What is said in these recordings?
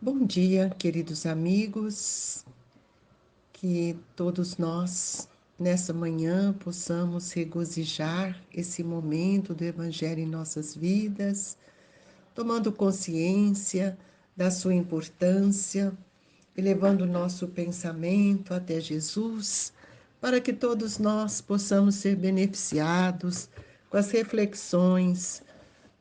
Bom dia, queridos amigos, que todos nós, nessa manhã, possamos regozijar esse momento do Evangelho em nossas vidas, tomando consciência da sua importância e levando o nosso pensamento até Jesus, para que todos nós possamos ser beneficiados com as reflexões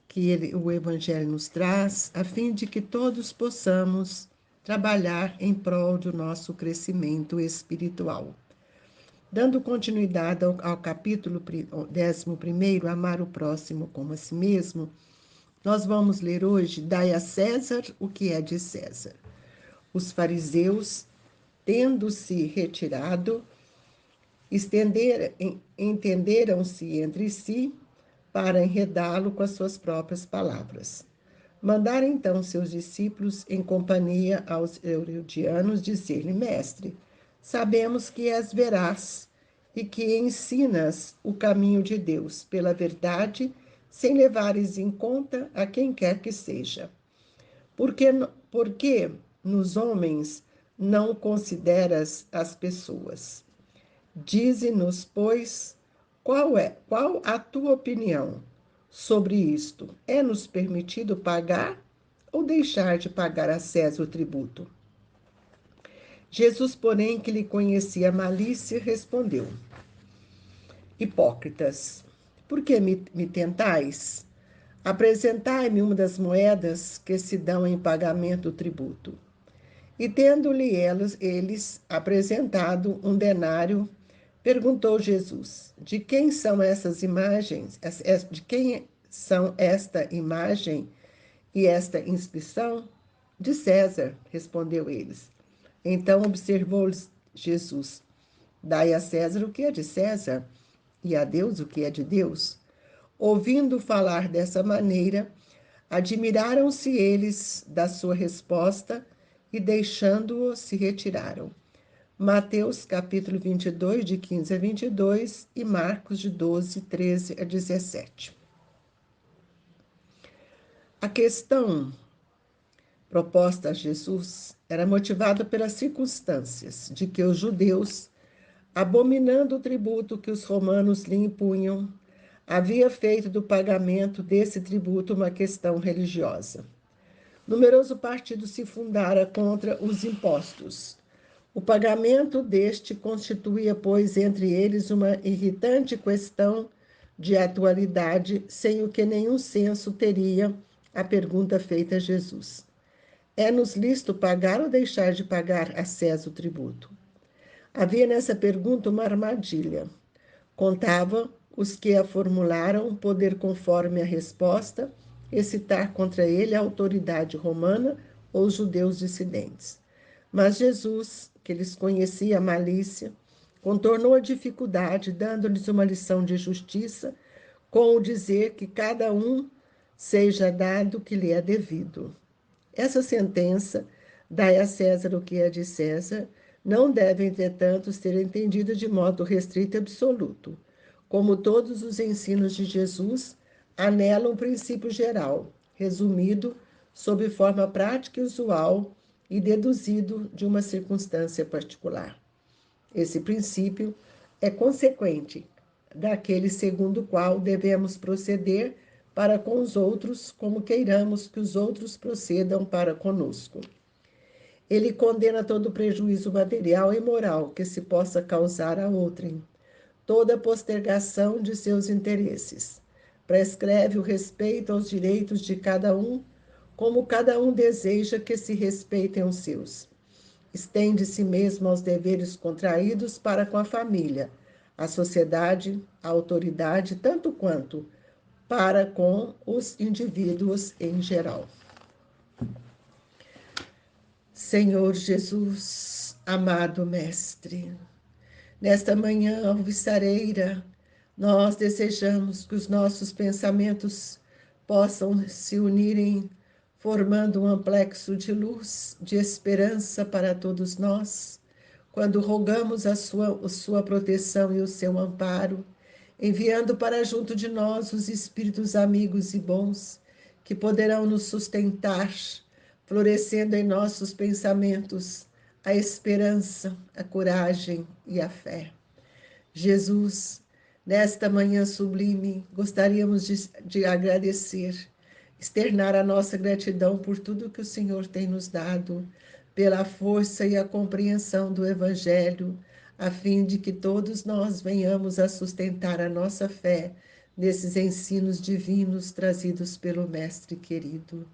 que o Evangelho nos traz, a fim de que todos possamos trabalhar em prol do nosso crescimento espiritual. Dando continuidade ao capítulo 11, Amar o próximo como a si mesmo, nós vamos ler hoje, Dai a César o que é de César. Os fariseus, tendo-se retirado, entenderam-se entre si para enredá-lo com as suas próprias palavras. Mandaram então seus discípulos, em companhia aos herodianos, dizer-lhe: Mestre, sabemos que és veraz e que ensinas o caminho de Deus pela verdade, sem levares em conta a quem quer que seja. Porque nos homens não consideras as pessoas? Dize-nos, pois, qual a tua opinião sobre isto? É-nos permitido pagar ou deixar de pagar a César o tributo? Jesus, porém, que lhe conhecia a malícia, respondeu: Hipócritas, por que me tentais? Apresentai-me uma das moedas que se dão em pagamento do tributo. E tendo-lhe eles apresentado um denário, perguntou Jesus: De quem são essas imagens? De quem são esta imagem e esta inscrição? De César, respondeu eles. Então observou-lhes Jesus: Dai a César o que é de César, e a Deus o que é de Deus. Ouvindo falar dessa maneira, admiraram-se eles da sua resposta e, deixando-o, se retiraram. Mateus capítulo 22, de 15 a 22 e Marcos de 12, 13 a 17. A questão proposta a Jesus era motivada pelas circunstâncias de que os judeus, abominando o tributo que os romanos lhe impunham, havia feito do pagamento desse tributo uma questão religiosa. Numeroso partido se fundara contra os impostos. O pagamento deste constituía, pois, entre eles uma irritante questão de atualidade, sem o que nenhum senso teria a pergunta feita a Jesus: É-nos lícito pagar ou deixar de pagar a César o tributo? Havia nessa pergunta uma armadilha. Contava os que a formularam poder, conforme a resposta, excitar contra ele a autoridade romana ou os judeus dissidentes. Mas Jesus, que lhes conhecia a malícia, contornou a dificuldade, dando-lhes uma lição de justiça, com o dizer que cada um seja dado o que lhe é devido. Essa sentença, dai a César o que é de César, não deve, entretanto, ser entendida de modo restrito e absoluto. Como todos os ensinos de Jesus, anela um princípio geral, resumido sob forma prática e usual e deduzido de uma circunstância particular. Esse princípio é consequente daquele segundo o qual devemos proceder para com os outros, como queiramos que os outros procedam para conosco. Ele condena todo prejuízo material e moral que se possa causar a outrem, toda postergação de seus interesses. Prescreve o respeito aos direitos de cada um, como cada um deseja que se respeitem os seus. Estende-se mesmo aos deveres contraídos para com a família, a sociedade, a autoridade, tanto quanto para com os indivíduos em geral. Senhor Jesus, amado Mestre, nesta manhã alvissareira, nós desejamos que os nossos pensamentos possam se unirem, formando um amplexo de luz, de esperança para todos nós, quando rogamos a sua proteção e o seu amparo, enviando para junto de nós os espíritos amigos e bons, que poderão nos sustentar florescendo em nossos pensamentos a esperança, a coragem e a fé. Jesus, nesta manhã sublime, gostaríamos de agradecer, externar a nossa gratidão por tudo que o Senhor tem nos dado, pela força e a compreensão do Evangelho, a fim de que todos nós venhamos a sustentar a nossa fé nesses ensinos divinos trazidos pelo Mestre querido.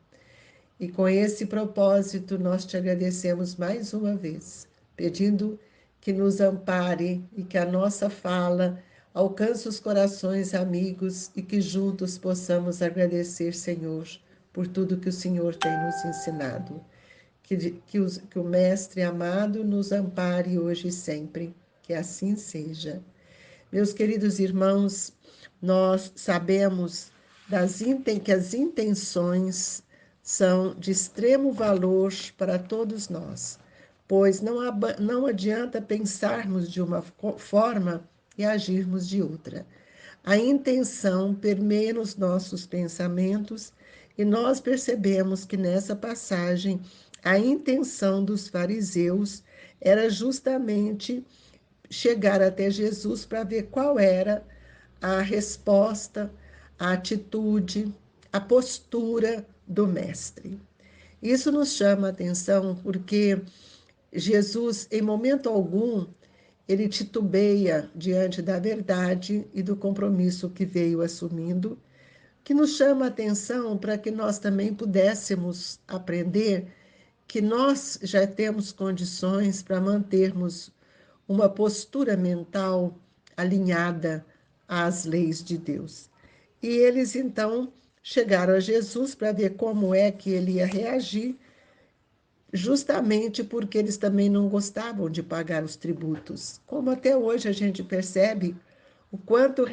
E com esse propósito, nós te agradecemos mais uma vez, pedindo que nos ampare e que a nossa fala alcance os corações amigos e que juntos possamos agradecer, Senhor, por tudo que o Senhor tem nos ensinado. Que o Mestre amado nos ampare hoje e sempre, que assim seja. Meus queridos irmãos, nós sabemos que as intenções são de extremo valor para todos nós, pois não adianta pensarmos de uma forma e agirmos de outra. A intenção permeia os nossos pensamentos e nós percebemos que nessa passagem a intenção dos fariseus era justamente chegar até Jesus para ver qual era a resposta, a atitude, a postura do Mestre. Isso nos chama a atenção porque Jesus, em momento algum, ele titubeia diante da verdade e do compromisso que veio assumindo, que nos chama a atenção para que nós também pudéssemos aprender que nós já temos condições para mantermos uma postura mental alinhada às leis de Deus. E eles então chegaram a Jesus para ver como é que ele ia reagir, justamente porque eles também não gostavam de pagar os tributos. Como até hoje a gente percebe o quanto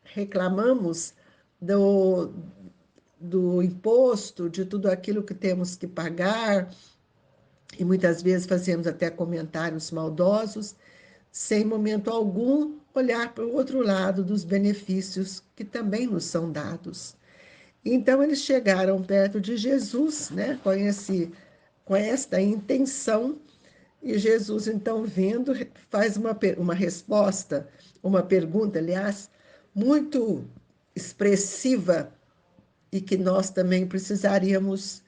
reclamamos do, do imposto, de tudo aquilo que temos que pagar, e muitas vezes fazemos até comentários maldosos, sem momento algum olhar para o outro lado dos benefícios que também nos são dados. Então eles chegaram perto de Jesus, né, com esta intenção, e Jesus, então, vendo, faz uma resposta, uma pergunta, aliás, muito expressiva e que nós também precisaríamos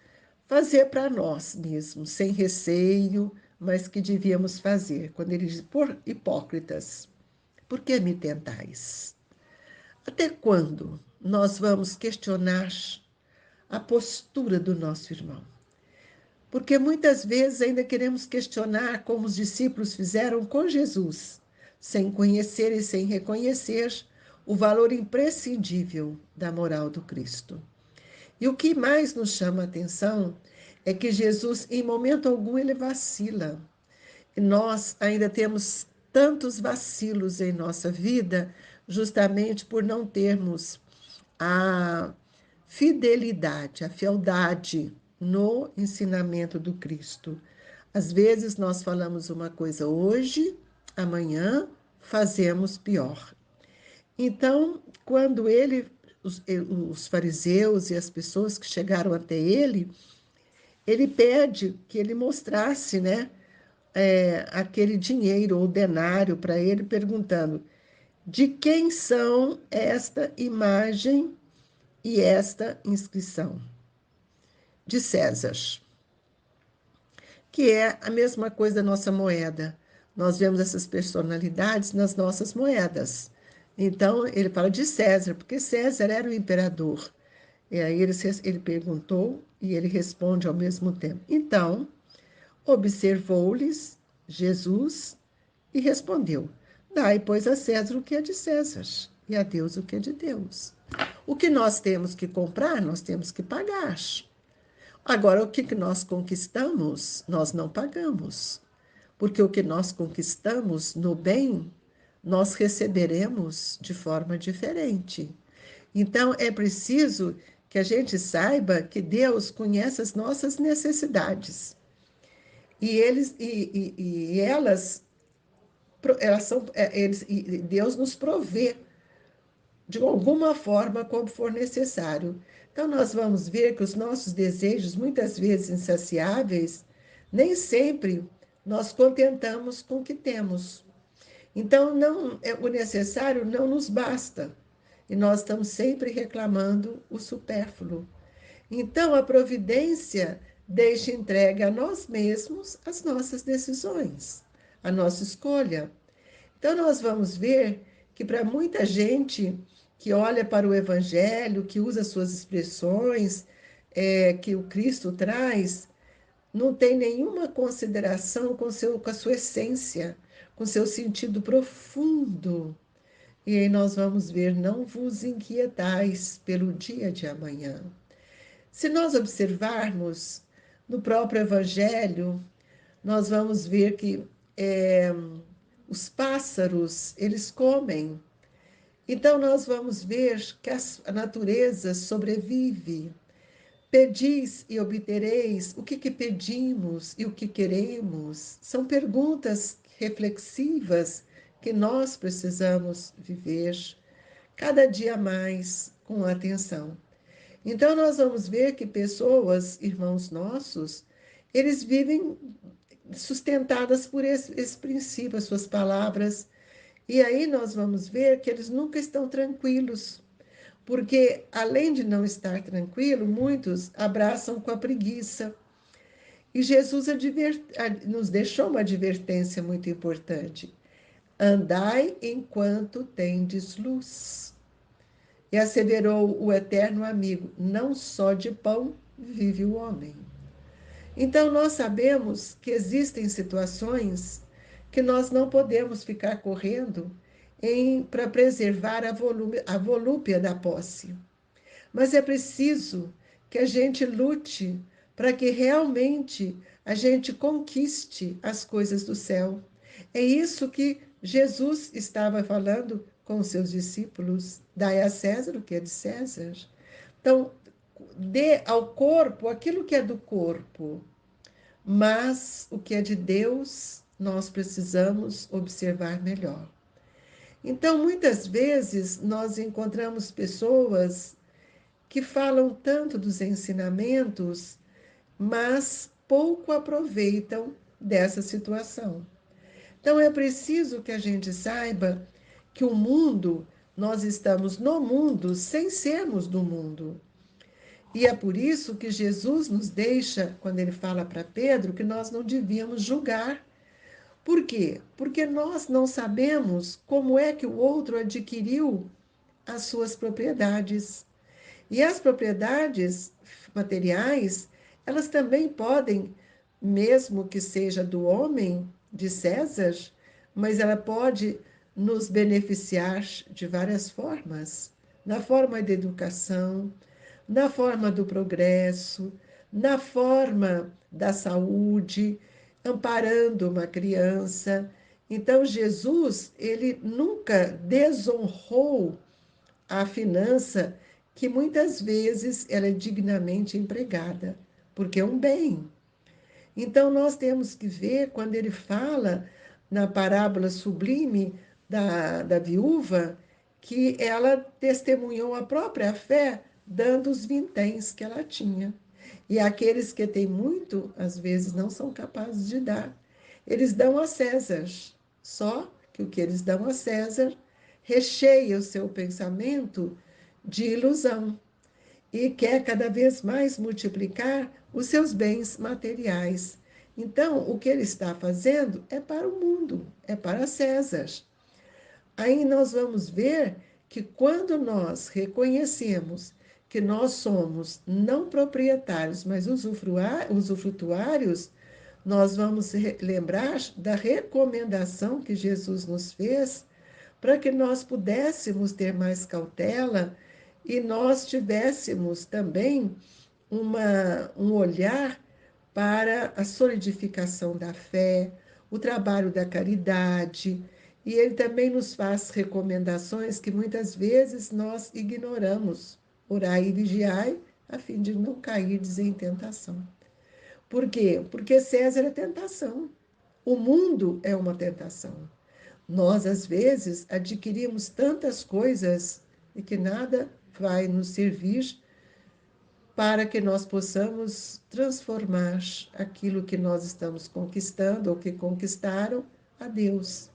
fazer para nós mesmos, sem receio, mas que devíamos fazer. Quando ele diz, por hipócritas, por que me tentais? Até quando nós vamos questionar a postura do nosso irmão? Porque muitas vezes ainda queremos questionar como os discípulos fizeram com Jesus, sem conhecer e sem reconhecer o valor imprescindível da moral do Cristo. E o que mais nos chama a atenção é que Jesus, em momento algum, ele vacila. E nós ainda temos tantos vacilos em nossa vida, justamente por não termos a fidelidade, a fieldade no ensinamento do Cristo. Às vezes nós falamos uma coisa hoje, amanhã fazemos pior. Então, quando os fariseus e as pessoas que chegaram até ele pede que ele mostrasse, né, aquele dinheiro ou denário para ele, perguntando de quem são esta imagem e esta inscrição. De César, que é a mesma coisa da nossa moeda. Nós vemos essas personalidades nas nossas moedas. Então, ele fala de César, porque César era o imperador. E aí ele perguntou e ele responde ao mesmo tempo. Então, observou-lhes Jesus e respondeu: dai, pois, a César o que é de César, e a Deus o que é de Deus. O que nós temos que comprar, nós temos que pagar. Agora, o que nós conquistamos, nós não pagamos. Porque o que nós conquistamos no bem, nós receberemos de forma diferente. Então, é preciso que a gente saiba que Deus conhece as nossas necessidades. E elas são, Deus nos provê de alguma forma como for necessário. Então, nós vamos ver que os nossos desejos, muitas vezes insaciáveis, nem sempre nós contentamos com o que temos. Então, não, o necessário não nos basta. E nós estamos sempre reclamando o supérfluo. Então, a providência deixa entregue a nós mesmos as nossas decisões, a nossa escolha. Então, nós vamos ver que para muita gente que olha para o Evangelho, que usa suas expressões, que o Cristo traz, não tem nenhuma consideração com a sua essência, com seu sentido profundo. E aí nós vamos ver, não vos inquietais pelo dia de amanhã. Se nós observarmos no próprio Evangelho, nós vamos ver que é, os pássaros, eles comem. Então, nós vamos ver que a natureza sobrevive. Pedis e obtereis. O que pedimos e o que queremos? São perguntas reflexivas que nós precisamos viver cada dia mais com atenção. Então, nós vamos ver que pessoas, irmãos nossos, eles vivem sustentadas por esse princípio, as suas palavras. E aí nós vamos ver que eles nunca estão tranquilos, porque além de não estar tranquilo, muitos abraçam com a preguiça. E Jesus nos deixou uma advertência muito importante: andai enquanto tendes luz. E asseverou o eterno amigo: não só de pão vive o homem. Então, nós sabemos que existem situações que nós não podemos ficar correndo para preservar a volúpia da posse. Mas é preciso que a gente lute para que realmente a gente conquiste as coisas do céu. É isso que Jesus estava falando com os seus discípulos: dai a César o que é de César. Então, dê ao corpo aquilo que é do corpo, mas o que é de Deus nós precisamos observar melhor. Então, muitas vezes nós encontramos pessoas que falam tanto dos ensinamentos, mas pouco aproveitam dessa situação. Então, é preciso que a gente saiba que o mundo, nós estamos no mundo sem sermos do mundo. E é por isso que Jesus nos deixa, quando ele fala para Pedro, que nós não devíamos julgar. Por quê? Porque nós não sabemos como é que o outro adquiriu as suas propriedades. E as propriedades materiais, elas também podem, mesmo que seja do homem, de César, mas ela pode nos beneficiar de várias formas, na forma da educação, na forma do progresso, na forma da saúde, amparando uma criança. Então, Jesus, ele nunca desonrou a finança, que muitas vezes ela é dignamente empregada, porque é um bem. Então, nós temos que ver, quando ele fala na parábola sublime da viúva, que ela testemunhou a própria fé dando os vinténs que ela tinha. E aqueles que têm muito, às vezes, não são capazes de dar. Eles dão a César, só que o que eles dão a César recheia o seu pensamento de ilusão e quer cada vez mais multiplicar os seus bens materiais. Então, o que ele está fazendo é para o mundo, é para César. Aí nós vamos ver que quando nós reconhecemos que nós somos não proprietários, mas usufrutuários, nós vamos lembrar da recomendação que Jesus nos fez para que nós pudéssemos ter mais cautela e nós tivéssemos também um olhar para a solidificação da fé, o trabalho da caridade, e ele também nos faz recomendações que muitas vezes nós ignoramos. Orai e vigiai, a fim de não cair em tentação. Por quê? Porque César é tentação. O mundo é uma tentação. Nós, às vezes, adquirimos tantas coisas e que nada vai nos servir para que nós possamos transformar aquilo que nós estamos conquistando ou que conquistaram a Deus.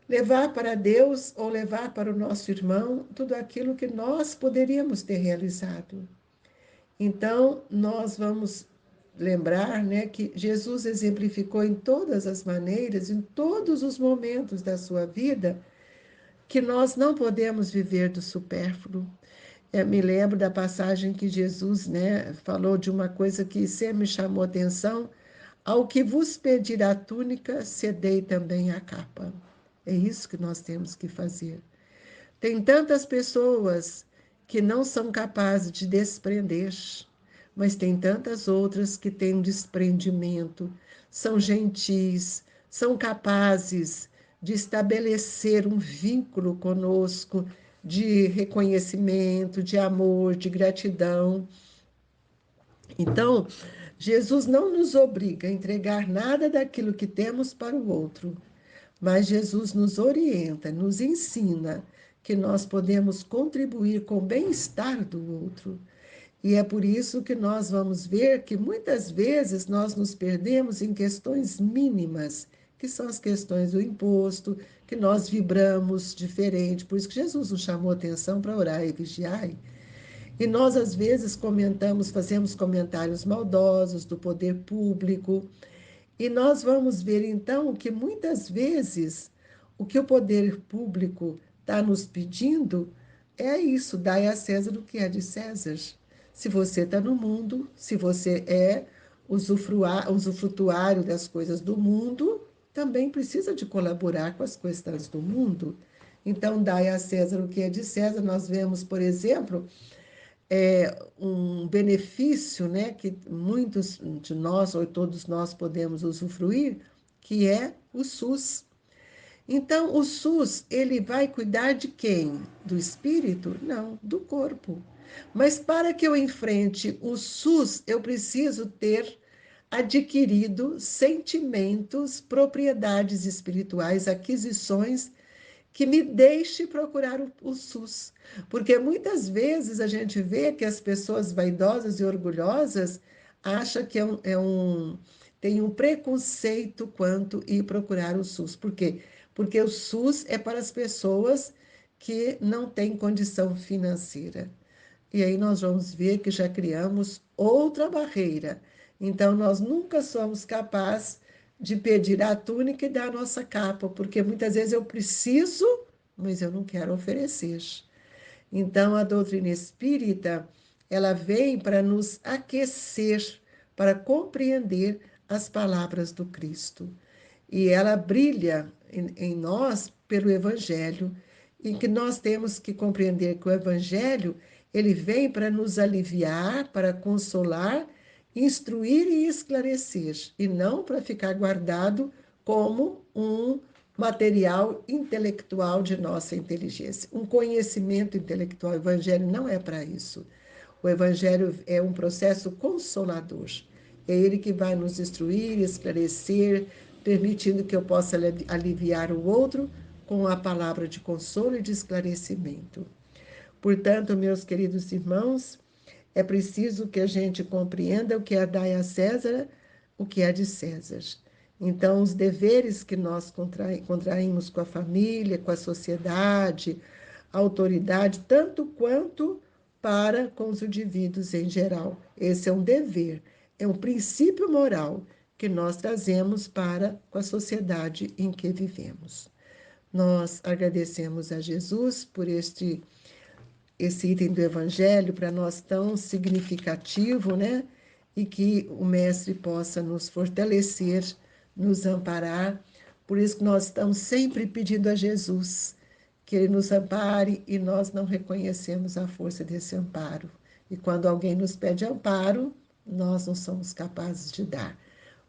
Levar para Deus ou levar para o nosso irmão tudo aquilo que nós poderíamos ter realizado. Então, nós vamos lembrar, né, que Jesus exemplificou em todas as maneiras, em todos os momentos da sua vida, que nós não podemos viver do supérfluo. Eu me lembro da passagem que Jesus, né, falou de uma coisa que sempre me chamou a atenção: ao que vos pedir a túnica, cedei também a capa. É isso que nós temos que fazer. Tem tantas pessoas que não são capazes de desprender, mas tem tantas outras que têm um desprendimento, são gentis, são capazes de estabelecer um vínculo conosco de reconhecimento, de amor, de gratidão. Então, Jesus não nos obriga a entregar nada daquilo que temos para o outro, mas Jesus nos orienta, nos ensina que nós podemos contribuir com o bem-estar do outro. E é por isso que nós vamos ver que muitas vezes nós nos perdemos em questões mínimas, que são as questões do imposto, que nós vibramos diferente. Por isso que Jesus nos chamou atenção para orar e vigiar. E nós, às vezes, comentamos, fazemos comentários maldosos do poder público, e nós vamos ver, então, que muitas vezes o que o poder público está nos pedindo é isso: dai a César o que é de César. Se você está no mundo, se você é usufrutuário das coisas do mundo, também precisa de colaborar com as questões do mundo. Então, dai a César o que é de César. Nós vemos, por exemplo, um benefício, né, que muitos de nós, ou todos nós, podemos usufruir, que é o SUS. Então, o SUS, ele vai cuidar de quem? Do espírito? Não, do corpo. Mas para que eu enfrente o SUS, eu preciso ter adquirido sentimentos, propriedades espirituais, aquisições que me deixe procurar o SUS. Porque muitas vezes a gente vê que as pessoas vaidosas e orgulhosas acham que tem um preconceito quanto ir procurar o SUS. Por quê? Porque o SUS é para as pessoas que não têm condição financeira. E aí nós vamos ver que já criamos outra barreira. Então, nós nunca somos capazes de pedir a túnica e dar a nossa capa, porque muitas vezes eu preciso, mas eu não quero oferecer. Então, a doutrina espírita, ela vem para nos aquecer, para compreender as palavras do Cristo. E ela brilha em nós pelo Evangelho, e que nós temos que compreender que o Evangelho, ele vem para nos aliviar, para consolar, instruir e esclarecer, e não para ficar guardado como um material intelectual de nossa inteligência, um conhecimento intelectual. O Evangelho não é para isso. O Evangelho é um processo consolador. É ele que vai nos instruir, esclarecer, permitindo que eu possa aliviar o outro com a palavra de consolo e de esclarecimento. Portanto, meus queridos irmãos, é preciso que a gente compreenda o que é dar a César, o que é de César. Então, os deveres que nós contraímos com a família, com a sociedade, a autoridade, tanto quanto para com os indivíduos em geral. Esse é um dever, é um princípio moral que nós trazemos para com a sociedade em que vivemos. Nós agradecemos a Jesus por esse item do Evangelho para nós tão significativo, né? E que o Mestre possa nos fortalecer, nos amparar. Por isso que nós estamos sempre pedindo a Jesus que Ele nos ampare, e nós não reconhecemos a força desse amparo. E quando alguém nos pede amparo, nós não somos capazes de dar,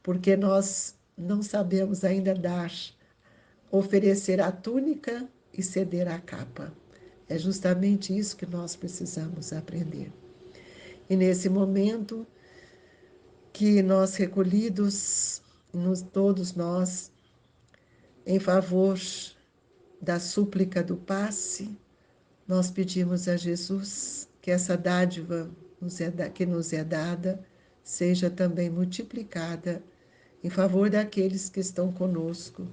porque nós não sabemos ainda dar, oferecer a túnica e ceder a capa. É justamente isso que nós precisamos aprender. E nesse momento que nós recolhidos, todos nós, em favor da súplica do passe, nós pedimos a Jesus que essa dádiva que nos é dada seja também multiplicada em favor daqueles que estão conosco,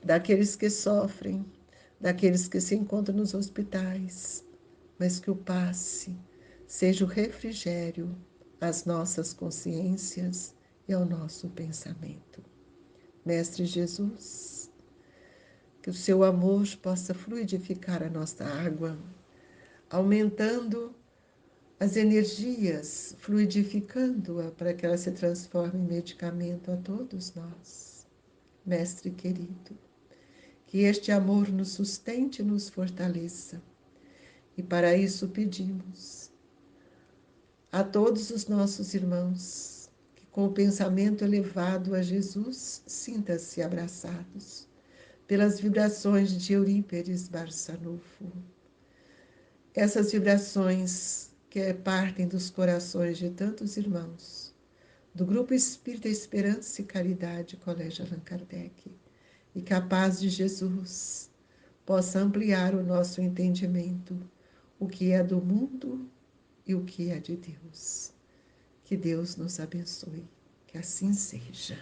daqueles que sofrem, daqueles que se encontram nos hospitais, mas que o passe seja o refrigério às nossas consciências e ao nosso pensamento. Mestre Jesus, que o seu amor possa fluidificar a nossa água, aumentando as energias, fluidificando-a para que ela se transforme em medicamento a todos nós. Mestre querido, que este amor nos sustente e nos fortaleça. E para isso pedimos a todos os nossos irmãos que, com o pensamento elevado a Jesus, sintam-se abraçados pelas vibrações de Eurípedes Barçanufo. Essas vibrações que partem dos corações de tantos irmãos do Grupo Espírita Esperança e Caridade Colégio Allan Kardec, e que a paz de Jesus possa ampliar o nosso entendimento, o que é do mundo e o que é de Deus. Que Deus nos abençoe, que assim seja.